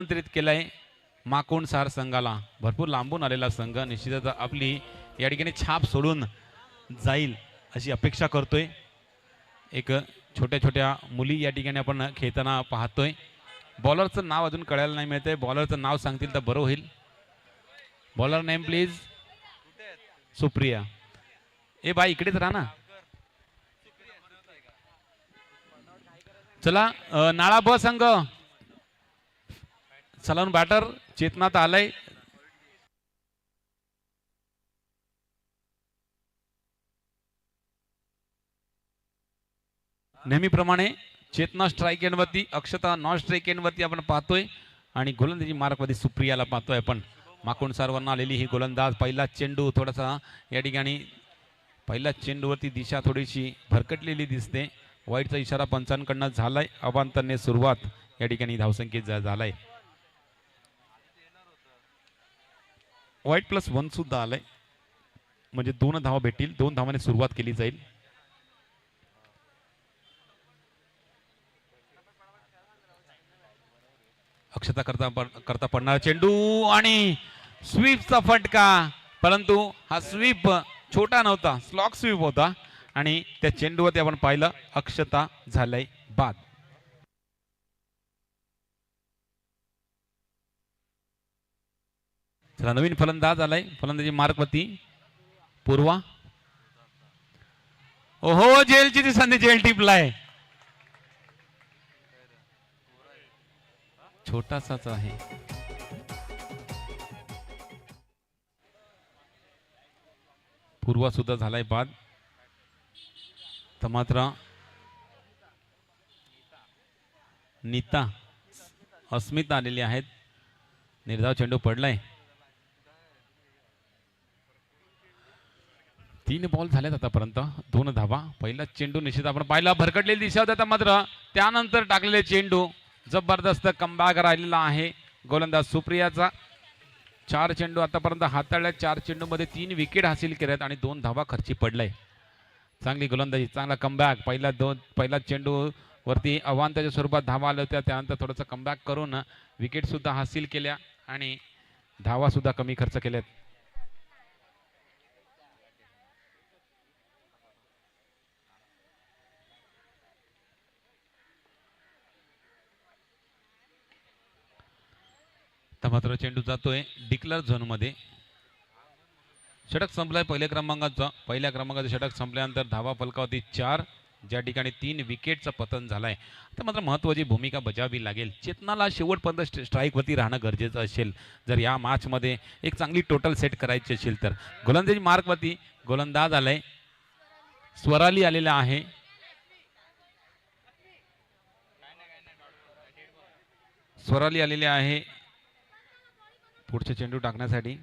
नियंत्रित केलाय माकुणसार संघाला. भरपूर लांबून आलेला संघ निश्चितच आपली या ठिकाणी छाप सोडून जाईल अशी अपेक्षा करतोय. एक छोट्या छोट्या मुली या ठिकाणी आपण खेळताना पाहतोय. बॉलरचं नाव अजून कळायला नाही मिळतंय. बॉलरचं नाव सांगतील तर बरं होईल. Bowler name please. सुप्रिया. ए बाई इकडेच राहा ना. चला नाळा ब संघ सलाऊन बॅटर चेतनात आलाय. नेहमीप्रमाणे चेतना स्ट्राईक एंडवरती, अक्षता नॉन स्ट्राईक एंडवरती आपण पाहतोय आणि गोलंदाजी मार्कवरती सुप्रियाला पाहतोय आपण. माकुणसारवरून आलेली ही गोलंदाज. पहिला चेंडू थोडासा या ठिकाणी पहिल्या चेंडूवरती दिशा थोडीशी भरकटलेली दिसते. वाईटचा इशारा पंचांकडनं झालाय. अवांतरने सुरुवात या ठिकाणी धावसंख्येत झालाय. वाईट +1 सुद्धा आलाय म्हणजे 2 धावा भेटतील. 2 धावाने सुरुवात केली जाईल. अक्षता करता पडणारा चेंडू आणि स्वीपचा फटका. परंतु हा स्वीप छोटा नव्हता, स्लॉक स्वीप होता आणि त्या चेंडूवरती आपण पाहिलं अक्षता झालंय बाद. चला नवीन फलंदाज आलाय. फलंदाजी मार्कवरती पूर्वा. ओहो जेलची ती संधी जेल टिपलाय. छोटासाच आहे. पूर्वा सुद्धा झालाय बाद. तर मात्र नीता अस्मिता आलेली आहेत. निर्धाव चेंडू पडलाय. 3 बॉल झालेत आतापर्यंत. 2 धावा. पहिला चेंडू निश्चित आपण पाहिला भरकटलेली दिशा होता. मात्र त्यानंतर टाकलेले चेंडू जबरदस्त कमबॅक राहिलेला आहे गोलंदाज सुप्रियाचा. 4 चेंडू आतापर्यंत हाताळल्या. 4 चेंडूमध्ये 3 विकेट हासिल केल्यात आणि 2 धावा खर्ची पडलाय. चांगली गोलंदाजी, चांगला कमबॅक. पहिला चेंडू वरती अवांताच्या स्वरूपात धावा आल्या होत्या. त्यानंतर थोडंसं कमबॅक करून विकेट सुद्धा हासिल केल्या आणि धावा सुद्धा कमी खर्च केल्यात. तर मात्र चेंडू जातोय डिक्लेअर झोन मध्ये. षटक संपलाय पहिल्या क्रमांकाचं षटक संपल्यानंतर धावा फलकावरती 4, ज्या ठिकाणी 3 विकेटचं पतन झालंय. तर मात्र महत्त्वाची भूमिका बजावावी लागेल. चेतनाला शेवटपर्यंत स्ट्राईकवरती राहणं गरजेचं असेल जर या मॅचमध्ये एक चांगली टोटल सेट करायची असेल तर. गोलंदाजी मार्कवरती गोलंदाज आलाय. स्वराली आलेला आहे. स्वराली आलेले आहे पुढचे चेंडू टाकण्यासाठी.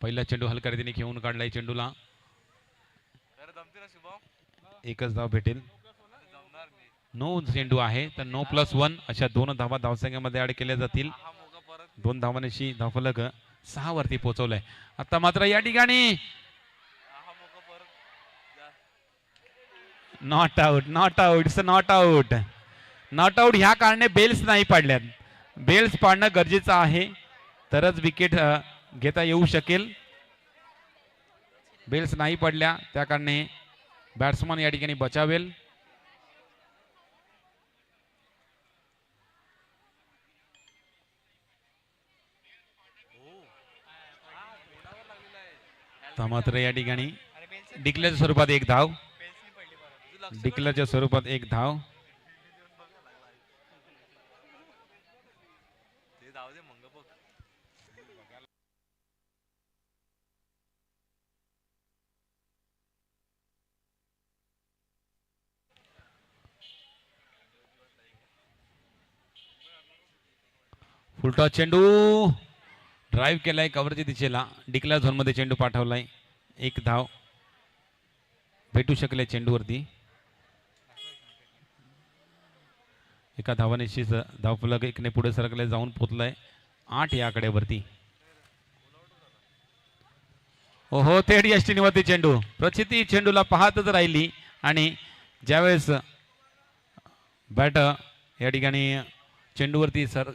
पहिला चेंडू हलक्या रीतीने घेऊन काढलाय. चेंडूला एकच धाव भेटेल. 9 चेंडू आहे तर 9+1 अशा 2 धावा धावसंख्येमध्ये ऍड केल्या जातील. 2 धावांशी धावफलक 6 वरती पोहोचवलाय. आता मात्र या ठिकाणी not out. It's not out. ह्या कारणे बेल्स नाही पाडल्यात. बेल्स पाडणं गरजेचं आहे तरच विकेट घेता येऊ शकेल. बेल्स नाही पडल्या त्या कारणे बॅट्समन या ठिकाणी बचावेल. मात्र या ठिकाणी डिक्लेअरच्या स्वरूपात 1 धाव. डिक्लेअरच्या स्वरूपात 1 धाव. फुलटॉस चेंडू ड्राईव्ह केलाय कव्हरच्या दिशेला. डिक्लेअर झोन मध्ये चेंडू पाठवलाय. 1 धाव भेटू शकले चेंडूवरती. एका धावाने धावफलक 1ने पुढे सरकले जाऊन पोहोचलाय 8 या आकड्यावरती. हो थेट यष्टीनिवरती चेंडू. प्रचिती चेंडूला पाहतच राहिली आणि ज्यावेळेस बॅट या ठिकाणी चेंडूवरती सर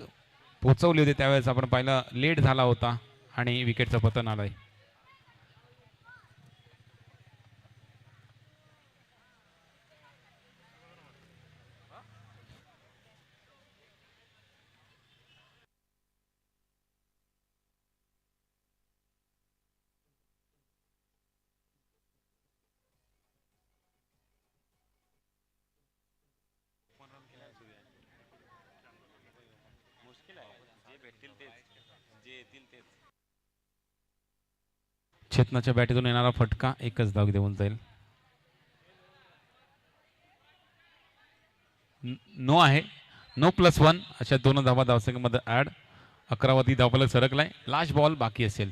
पोचवली होती त्यावेळेस आपण पाहिलं लेट झाला होता आणि विकेटचं पतन आलंय. चेतनाच्या बॅटीतून येणारा फटका एकच धाव देऊन जाईल. नो आहे. नो +1 अशा 2 धावा धावसंख्येमध्ये ऍड. 11वरती धावफलक सरकलाय. लास्ट बॉल बाकी असेल.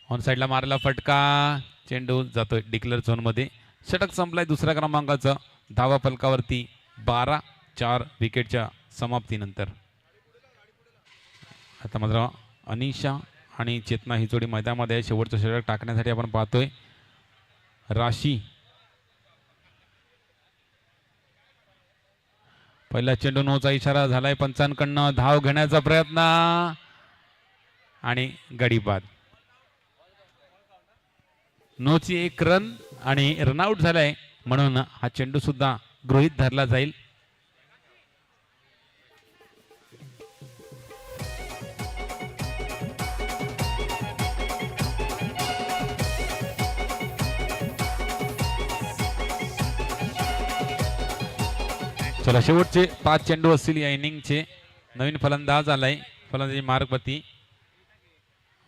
ऑन साईडला मारला फटका. चेंडू जातोय डिक्लेअर झोन मध्ये. षटक संपलाय दुसऱ्या क्रमांकाचं. धावा फलकावरती 12-4 विकेटच्या समाप्तीनंतर. आता मात्र अनिशा आणि चेतना ही जोडी मैदानामध्ये शेवटचं षटक टाकण्यासाठी आपण पाहतोय. राशी पहिला चेंडू नोचा इशारा झालाय पंचांकडनं. धाव घेण्याचा प्रयत्न आणि गडी बाद. नोची 1 रन आणि रनआउट झालाय म्हणून हा चेंडू सुद्धा गृहीत धरला जाईल. चला शेवटचे 5 चेंडू असतील या इनिंगचे. नवीन फलंदाज आलाय. फलंदाजी मार्गपती.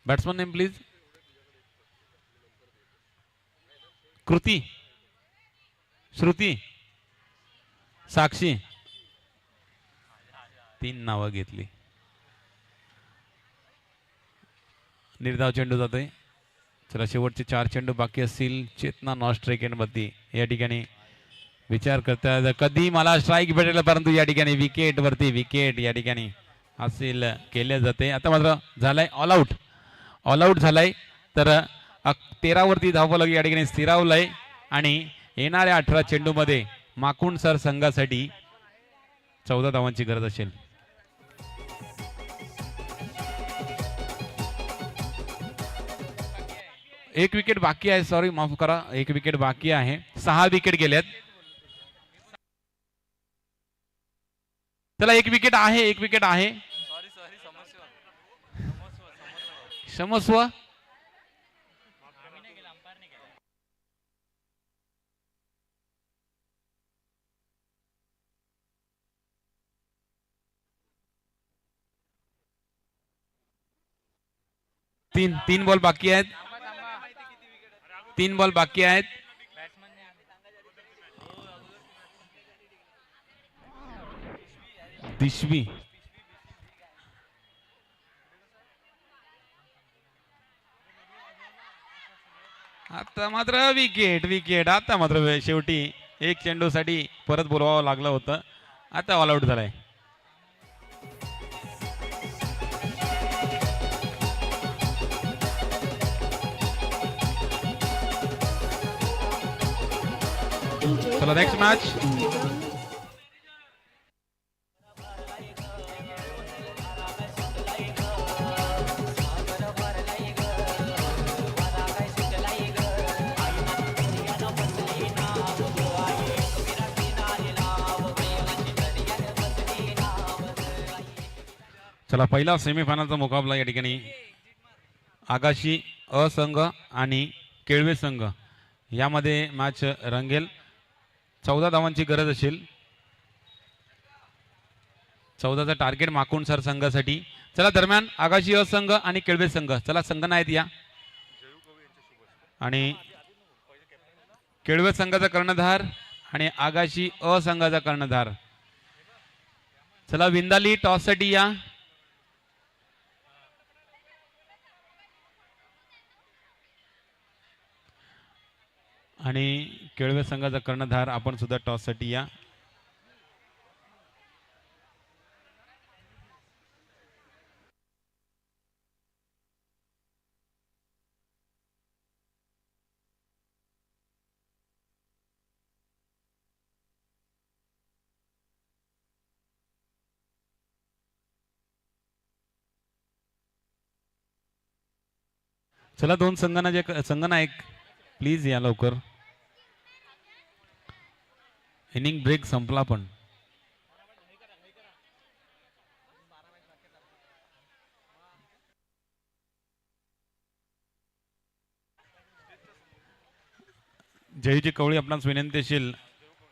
Batsman name please. कृती, श्रुती, साक्षी. 3 नावं घेतली. निर्धाव चेंडू जातोय. चला शेवटचे 4 चेंडू बाकी असतील. चेतना नॉन स्ट्राईक वरती या ठिकाणी विचार करतात कधी मला स्ट्राईक भेटेल, परंतु या ठिकाणी विकेट वरती विकेट या ठिकाणी हासिल केले जाते. आता मात्र झालाय ऑल आउट. ऑल आउट झालाय तर 13 वरती धावफलक या ठिकाणी स्थिरावलाय आणि येणाऱ्या 18 चेंडू मध्ये माकुंड सर संघासाठी 14 धावांची गरज असेल. एक विकेट बाकी आहे. सॉरी माफ करा. 1 विकेट बाकी आहे. 6 विकेट गेल्यात. चला 1 विकेट आहे. 1 विकेट आहे. क्षमस्व. तीन बॉल बाकी आहेत. 3 बॉल बाकी आहेत. दिशवी आता मात्र विकेट विकेट. आता मात्र शेवटी 1 चेंडूसाठी परत बोलवावं लागलं होतं. आता ऑल आउट झालाय. चला नेक्स्ट मॅच. चला पहिला सेमीफायनलचा मुकाबला या ठिकाणी आगाशी अ संघ आणि केळवे संघ यामध्ये मॅच रंगेल. 14 धावांची गरज असेल. 14चा टार्गेट माकुंड सर संघासाठी. चला दरम्यान आगाशी अ संघ आणि केळवे संघ. चला संघ नाहीत या. आणि केळवे संघाचा कर्णधार आणि आगाशी अ संघाचा कर्णधार. चला विंदाली टॉस साठी या. आणि केळवे संघाचा कर्णधार आपण सुद्धा टॉस साठी या. चला दोन संघनायक प्लीज या लवकर. इनिंग ब्रेक संपला पण. जयजी कवळी आपणास विनंती असेल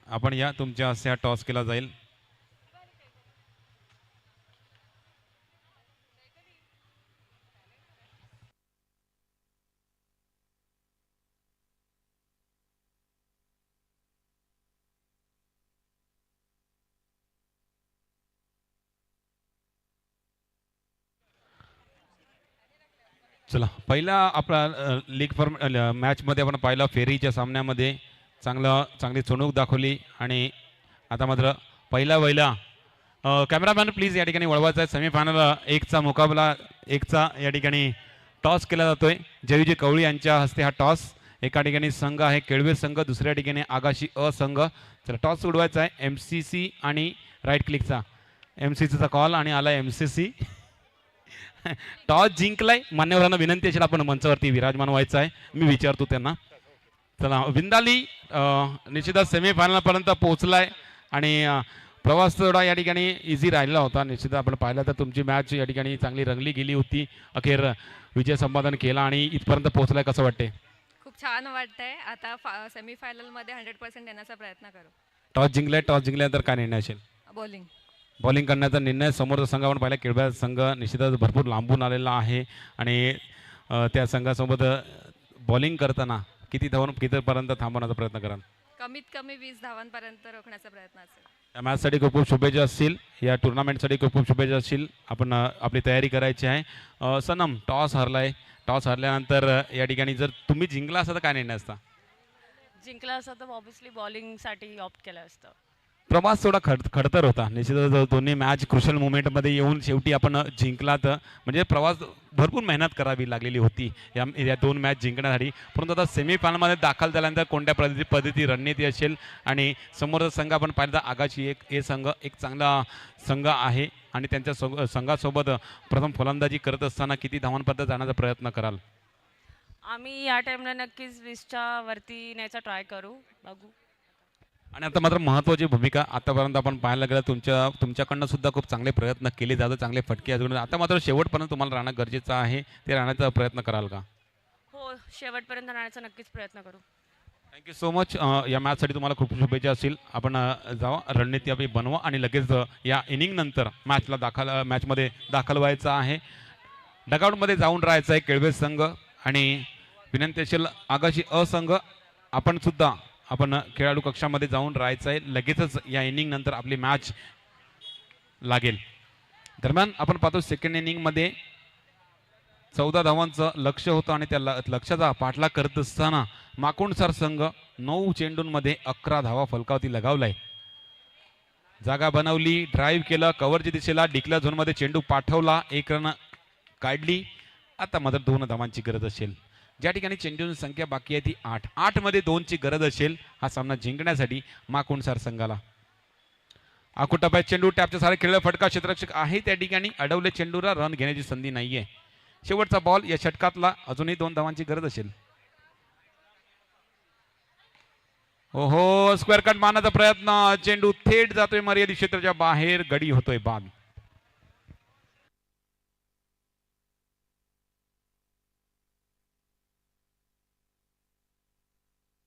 आपण या, तुमच्या हस्ते हा टॉस केला जाईल. चला पहिला आपला लीग फॉर्म मॅचमध्ये आपण पाहिला फेरीच्या सामन्यामध्ये चांगली चुणूक दाखवली आणि आता मात्र पहिला कॅमेरामॅन प्लीज या ठिकाणी वळवायचा आहे. सेमीफायनल एकचा मुकाबला एकचा या ठिकाणी टॉस केला जातोय. जयजी कवळी यांच्या हस्ते हा टॉस. एका ठिकाणी संघ आहे केळवे संघ, दुसऱ्या ठिकाणी आगाशी संघ. चला टॉस उडवायचा आहे MCC आणि राईट क्लिकचा. MCCचा कॉल आणि आला MCC. टॉस जिंकलाय. मान्यवरांना विनंती असेल आपण मंचावरती विराजमान व्हायचं आहे. मी विचारतो त्यांना. चला विंदाली निश्चितच सेमीफायनल पर्यंत पोहोचलाय आणि प्रवास थोडा या ठिकाणी इझी राहिला होता. निश्चित आपण पाहिलं तर तुमची मॅच या ठिकाणी चांगली रंगली गेली होती. अखेर विजय संपादन केला आणि इथपर्यंत पोहोचलाय. कसं वाटते? खूप छान वाटतंय. आता सेमीफायनल मध्ये 100% येण्याचा प्रयत्न करू. टॉस जिंकल्यानंतर काय निर्णय असेल? बॉलिंग करण्याचा निर्णय. समोरचा संघ आपण पाहिला केळव्या संघ निश्चितच भरपूर लांबून आलेला आहे आणि त्या संघासोबत बॉलिंग करताना कितीपर्यंत थांबवण्याचा प्रयत्न कराल? कमीत कमी 20 धावांपर्यंत रोखण्याचा प्रयत्न असेल. या मॅचसाठी खूप खूप शुभेच्छा असतील. या टुर्नामेंटसाठी खूप खूप शुभेच्छा असतील. आपण आपली तयारी करायची आहे. सनम टॉस हरलाय. टॉस हरल्यानंतर या ठिकाणी जर तुम्ही जिंकला असता तर काय निर्णय असता? जिंकला असता तर ऑब्व्हियसली बॉलिंगसाठी ऑप्ट केलं असतं. प्रवास थोडा खडतर होता निश्चितच. दोन्ही मॅच क्रुशल मुवमेंटमध्ये येऊन शेवटी आपण जिंकलात. म्हणजे प्रवास भरपूर मेहनत करावी लागलेली होती या दोन मॅच जिंकण्यासाठी. परंतु आता सेमीफायनलमध्ये दाखल झाल्यानंतर कोणत्या पद्धती रणनीती असेल आणि समोरचा संघ आपण पाहिलं तर आगाशी हे संघ एक चांगला संघ आहे आणि त्यांच्या संघासोबत प्रथम फलंदाजी करत असताना किती धावांपर्यंत जाण्याचा प्रयत्न कराल? आम्ही या टाइमला नक्कीच 20च्या वरती न्यायचा ट्राय करू. बघू. आणि आता मात्र महत्त्वाची भूमिका आतापर्यंत आपण पाहायला गेलं तुमच्याकडनं सुद्धा खूप चांगले प्रयत्न केले जातात. चांगले फटके अजून आता मात्र शेवटपर्यंत तुम्हाला राहणं गरजेचं आहे. ते राहण्याचा प्रयत्न कराल का? हो, शेवटपर्यंत राहण्याचा नक्कीच प्रयत्न करू. Thank you so much. या मॅचसाठी तुम्हाला खूप शुभेच्छा असतील. आपण जावा रणनीती आपली बनवा आणि लगेच या इनिंग नंतर मॅचमध्ये दाखल व्हायचं आहे. डगआउटमध्ये जाऊन राहायचं आहे केळवे संघ आणि विनंती असेल आगाशी संघ आपण खेळाडू कक्षामध्ये जाऊन राहायचं आहे. लगेचच या इनिंग नंतर आपली मॅच लागेल. दरम्यान आपण पाहतो सेकंड इनिंगमध्ये 14 धावांचं लक्ष होतं आणि त्या लक्षाचा पाठलाग करत असताना माकुंडसर संघ 9 चेंडूंमध्ये 11 धावा फलकावती लगावलाय. जागा बनवली, ड्राईव्ह केलं, कव्हरच्या दिशेला डिक्लेअर झोनमध्ये चेंडू पाठवला, 1 रन काढली. आता मात्र 2 धावांची गरज असेल. ज्या ठिकाणी चेंडूंची संख्या बाकी आहे ती 8 मध्ये 2ची गरज असेल हा सामना जिंकण्यासाठी माकुंडसर संघाला. आकुटप्यात चेंडू टॅपच्या सारे खेळला फटका. क्षेत्ररक्षक आहे त्या ठिकाणी अडवले चेंडूला रन घेण्याची संधी नाहीये. शेवटचा बॉल या षटकातला. अजूनही 2 धावांची गरज असेल. ओहो, स्क्वेअर कट मारण्याचा प्रयत्न. चेंडू थेट जातोय मर्यादित क्षेत्राच्या बाहेर. गडी होतोय बाद.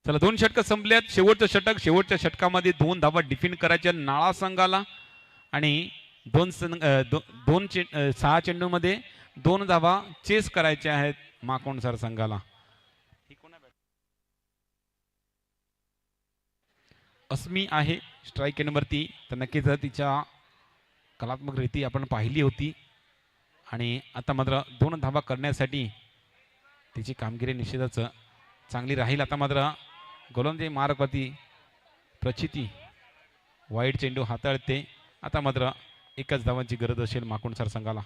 चला 2 षटक संपल्यात. शेवटच्या षटकामध्ये 2 धावा डिफेंड करायच्या नाळा संघाला आणि 6 चेंडूमध्ये 2 धावा चेस करायच्या आहेत माकुंडसर संघाला. अस्मी आहे स्ट्राईक एंडवरती. तर नक्कीच तिच्या कलात्मक रीती आपण पाहिली होती आणि आता मात्र 2 धावा करण्यासाठी तिची कामगिरी निश्चितच चांगली राहील. आता मात्र गोलंदाजी मार्गवरती प्रचिती वाईट चेंडू हाताळते. आता मात्र 1च धावांची गरज असेल माकुंडसर संघाला.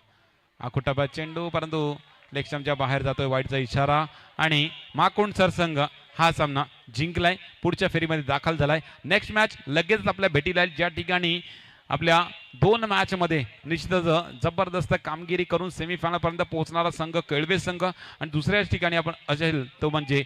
आकुटाबा चेंडू परंतु लेगस्टंपच्या बाहेर जातोय. वाईटचा इशारा आणि माकुंडसर संघ हा सामना जिंकलाय. पुढच्या फेरीमध्ये दाखल झालाय. नेक्स्ट मॅच लगेच आपल्या भेटीला येईल ज्या ठिकाणी आपल्या 2 मॅचमध्ये निश्चितच जबरदस्त कामगिरी करून सेमीफायनलपर्यंत पोहोचणारा संघ केळवे संघ आणि दुसऱ्याच ठिकाणी आपण असेल तो म्हणजे